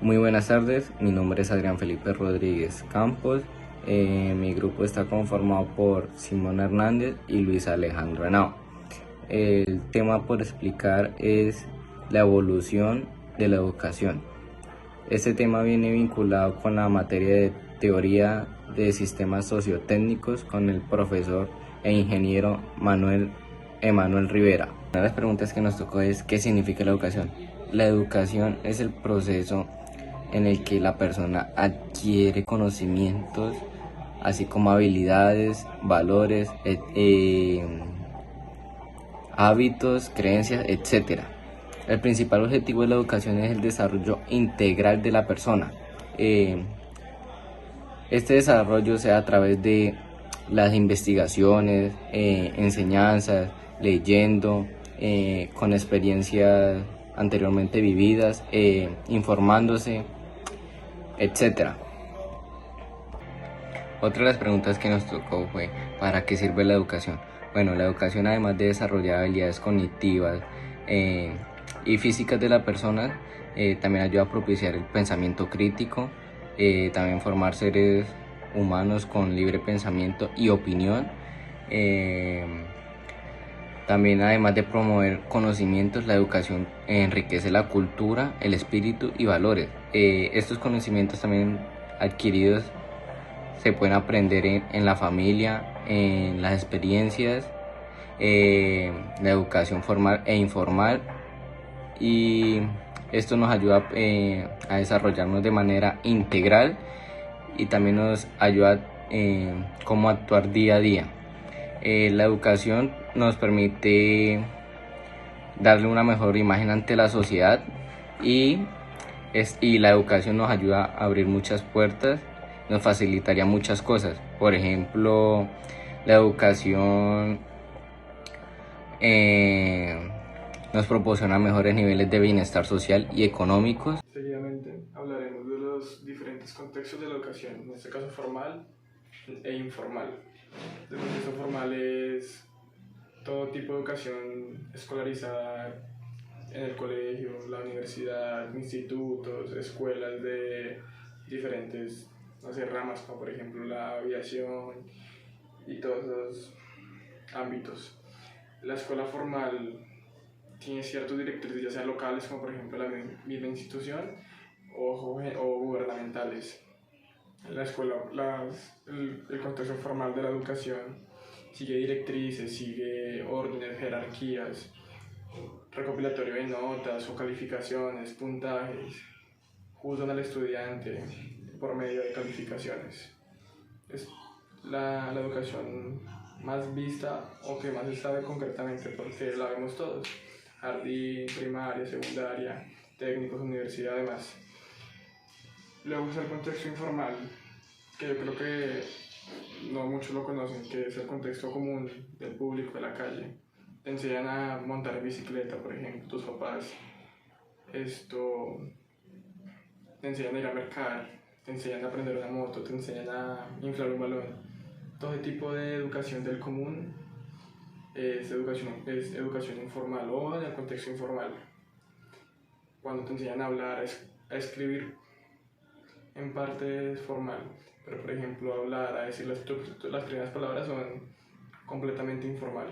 Muy buenas tardes, mi nombre es Adrián Felipe Rodríguez Campos. Mi grupo está conformado por Simón Hernández y Luis Alejandro Henao. El tema por explicar es la evolución de la educación. Este tema viene vinculado con la materia de teoría de sistemas sociotécnicos con el profesor e ingeniero Emanuel Rivera. Una de las preguntas que nos tocó es ¿qué significa la educación? La educación es el proceso en el que la persona adquiere conocimientos, así como habilidades, valores, hábitos, creencias, etc. El principal objetivo de la educación es el desarrollo integral de la persona. Este desarrollo se da a través de las investigaciones, enseñanzas, leyendo, con experiencias anteriormente vividas, informándose, etcétera. Otra de las preguntas que nos tocó fue ¿para qué sirve la educación? Bueno, la educación, además de desarrollar habilidades cognitivas y físicas de la persona, también ayuda a propiciar el pensamiento crítico, también formar seres humanos con libre pensamiento y opinión. También, además de promover conocimientos, la educación enriquece la cultura, el espíritu y valores. Estos conocimientos también adquiridos se pueden aprender en la familia, en las experiencias, la educación formal e informal, y esto nos ayuda a desarrollarnos de manera integral y también nos ayuda cómo actuar día a día. La educación nos permite darle una mejor imagen ante la sociedad y la educación nos ayuda a abrir muchas puertas, nos facilitaría muchas cosas. Por ejemplo, la educación nos proporciona mejores niveles de bienestar social y económicos. Seguidamente hablaremos de los diferentes contextos de la educación, en este caso formal e informal. El contexto formal es todo tipo de educación escolarizada en el colegio, la universidad, institutos, escuelas de diferentes, no sé, ramas, como por ejemplo la aviación y todos los ámbitos. La escuela formal tiene ciertos directrices, ya sean locales, como por ejemplo la misma institución, o gubernamentales. La escuela, el contexto formal de la educación sigue directrices, sigue órdenes, jerarquías, recopilatorio de notas o calificaciones, puntajes, juzgan al estudiante por medio de calificaciones. Es la educación más vista o que más se sabe concretamente porque la vemos todos: jardín, primaria, secundaria, técnicos, universidad, además. Luego está el contexto informal, que yo creo que no muchos lo conocen, que es el contexto común del público de la calle. Te enseñan a montar bicicleta, por ejemplo, tus papás. Te enseñan a ir a mercar, te enseñan a aprender una moto, te enseñan a inflar un balón. Todo tipo de educación del común es educación informal o en el contexto informal. Cuando te enseñan a hablar, a escribir, en parte es formal, pero por ejemplo hablar, a decir las primeras palabras son completamente informal.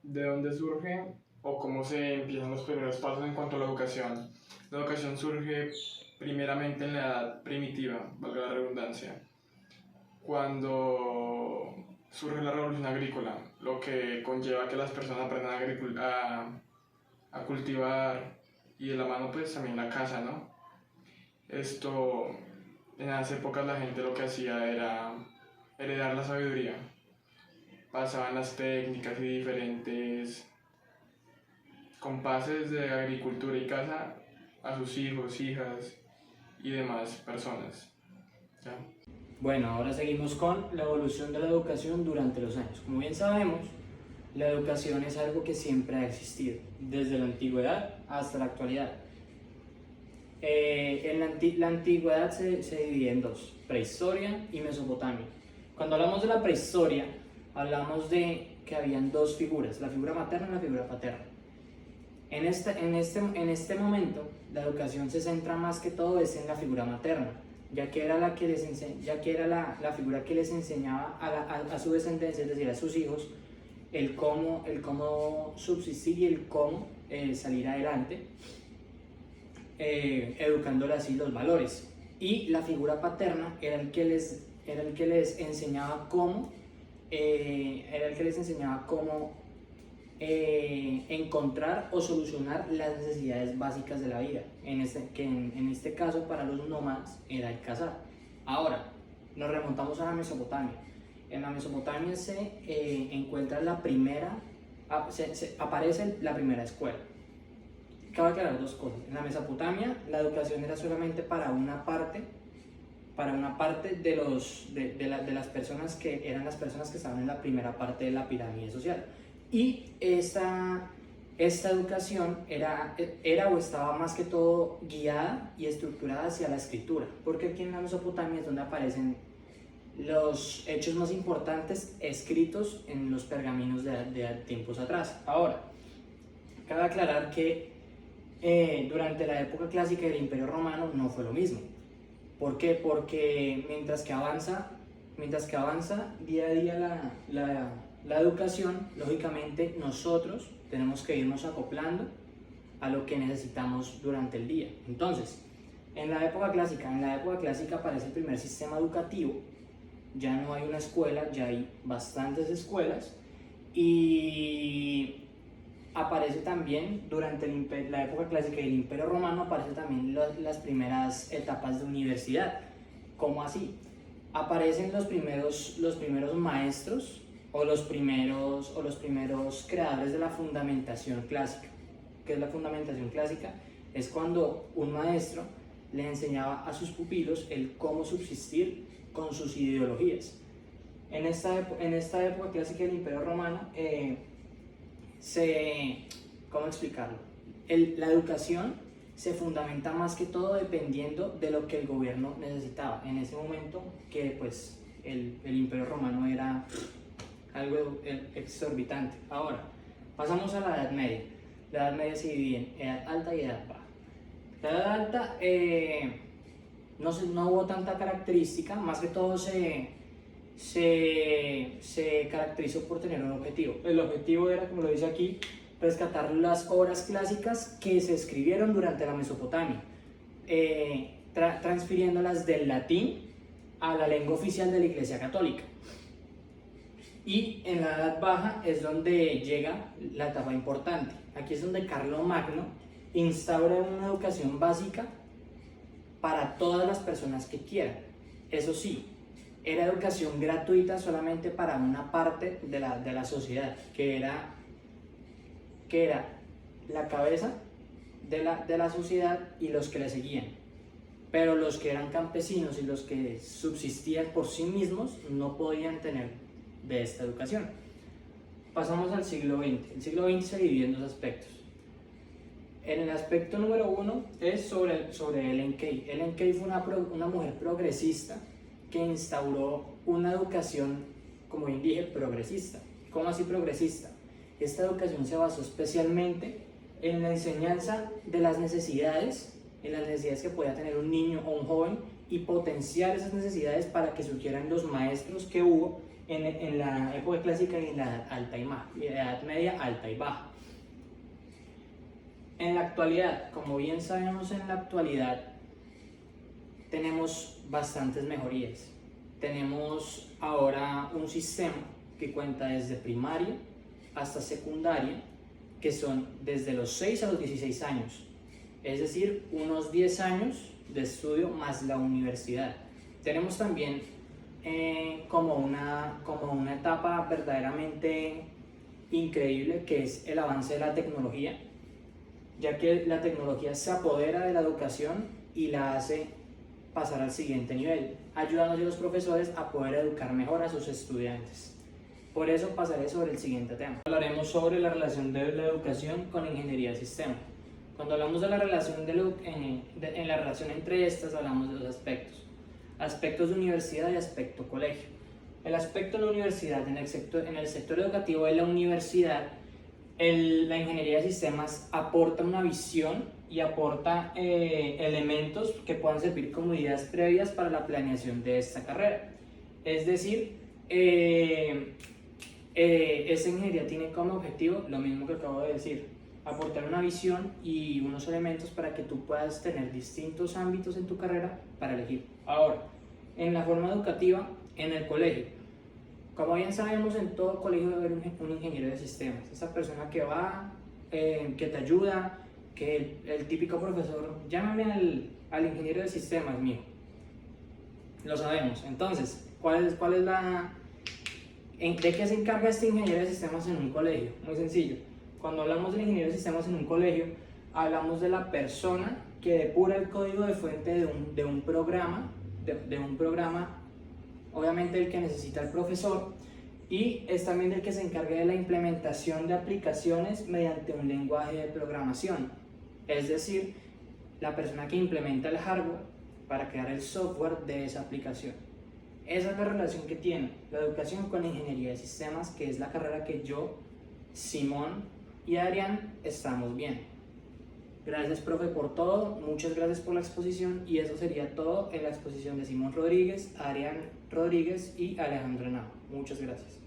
¿De dónde surge o cómo se empiezan los primeros pasos en cuanto a la educación? La educación surge primeramente en la edad primitiva, valga la redundancia, cuando surge la revolución agrícola, lo que conlleva que las personas aprendan a cultivar y de la mano pues también la casa, ¿no? En las épocas la gente lo que hacía era heredar la sabiduría, pasaban las técnicas y diferentes compases de agricultura y casa a sus hijos, hijas y demás personas. ¿Ya? Bueno, ahora seguimos con la evolución de la educación durante los años. Como bien sabemos, la educación es algo que siempre ha existido, desde la antigüedad hasta la actualidad. La antigüedad se divide en dos: prehistoria y Mesopotamia. Cuando hablamos de la prehistoria, hablamos de que habían dos figuras, la figura materna y la figura paterna. En este momento, la educación se centra más que todo es en la figura materna, ya que era la figura que les enseñaba a su descendencia, es decir, a sus hijos, el cómo subsistir y el cómo salir adelante, educándoles así los valores. Y la figura paterna era el que les enseñaba cómo encontrar o solucionar las necesidades básicas de la vida, en este caso para los nómadas era el cazar. Ahora, nos remontamos a la Mesopotamia. En la Mesopotamia aparece la primera escuela. Cabe aclarar dos cosas. En la Mesopotamia la educación era solamente para una parte de las personas que eran las personas que estaban en la primera parte de la pirámide social. Y esta educación era o estaba más que todo guiada y estructurada hacia la escritura, porque aquí en la Mesopotamia es donde aparecen los hechos más importantes escritos en los pergaminos de tiempos atrás. Ahora, cabe aclarar que durante la época clásica del Imperio Romano no fue lo mismo. ¿Por qué? Porque mientras que avanza día a día la educación, lógicamente nosotros tenemos que irnos acoplando a lo que necesitamos durante el día. Entonces, en la época clásica aparece el primer sistema educativo. Ya no hay una escuela, ya hay bastantes escuelas, y aparece también durante la época clásica y el Imperio Romano aparecen también las primeras etapas de universidad. ¿Cómo así? Aparecen los primeros maestros o los primeros creadores de la fundamentación clásica. ¿Qué es la fundamentación clásica? Es cuando un maestro le enseñaba a sus pupilos el cómo subsistir con sus ideologías. En esta época clásica del Imperio Romano, ¿cómo explicarlo? La educación se fundamenta más que todo dependiendo de lo que el gobierno necesitaba. En ese momento que pues el Imperio Romano era algo exorbitante. Ahora, pasamos a la Edad Media. La Edad Media se divide en Edad Alta y Edad Baja. La Edad Alta no hubo tanta característica, más que todo se caracterizó por tener un objetivo. El objetivo era, como lo dice aquí, rescatar las obras clásicas que se escribieron durante la Mesopotamia, transfiriéndolas del latín a la lengua oficial de la Iglesia Católica. Y en la Edad Baja es donde llega la etapa importante. Aquí es donde Carlomagno instaura una educación básica para todas las personas que quieran. Eso sí, era educación gratuita solamente para una parte de la sociedad, que era la cabeza de la sociedad y los que le seguían. Pero los que eran campesinos y los que subsistían por sí mismos no podían tener de esta educación. Pasamos al siglo XX. El siglo XX se divide en dos aspectos. En el aspecto número uno es sobre Ellen Key. Ellen Key fue una mujer progresista que instauró una educación, como bien dije, progresista. ¿Cómo así progresista? Esta educación se basó especialmente en la enseñanza de las necesidades, en las necesidades que podía tener un niño o un joven, y potenciar esas necesidades para que surgieran los maestros que hubo en la época clásica y en la Edad Media alta y baja. En la actualidad, como bien sabemos, en la actualidad tenemos bastantes mejorías. Tenemos ahora un sistema que cuenta desde primaria hasta secundaria, que son desde los 6 a los 16 años, es decir, unos 10 años de estudio más la universidad. Tenemos también como una etapa verdaderamente increíble, que es el avance de la tecnología, ya que la tecnología se apodera de la educación y la hace pasar al siguiente nivel, ayudando a los profesores a poder educar mejor a sus estudiantes. Por eso pasaré sobre el siguiente tema. Hablaremos sobre la relación de la educación con la ingeniería del sistema. Cuando hablamos de la relación en la relación entre estas, hablamos de dos aspectos: aspectos de universidad y aspecto colegio. El aspecto de la universidad en el sector educativo de la universidad La ingeniería de sistemas aporta una visión y aporta elementos que puedan servir como ideas previas para la planeación de esta carrera. Es decir, esta ingeniería tiene como objetivo lo mismo que acabo de decir, aportar una visión y unos elementos para que tú puedas tener distintos ámbitos en tu carrera para elegir. Ahora, en la forma educativa, en el colegio, como bien sabemos, en todo colegio debe haber un ingeniero de sistemas, esa persona que va, que te ayuda, que el típico profesor, llámame al ingeniero de sistemas, mijo. Lo sabemos. Entonces, ¿cuál es de qué se encarga este ingeniero de sistemas en un colegio? Muy sencillo. Cuando hablamos del ingeniero de sistemas en un colegio, hablamos de la persona que depura el código de fuente de un programa, obviamente el que necesita el profesor, y es también el que se encarga de la implementación de aplicaciones mediante un lenguaje de programación. Es decir, la persona que implementa el hardware para crear el software de esa aplicación. Esa es la relación que tiene la educación con la ingeniería de sistemas, que es la carrera que yo, Simón y Adrián estamos bien. Gracias, profe, por todo. Muchas gracias por la exposición, y eso sería todo en la exposición de Simón Rodríguez, Adrián Rodríguez y Alejandro Henao. Muchas gracias.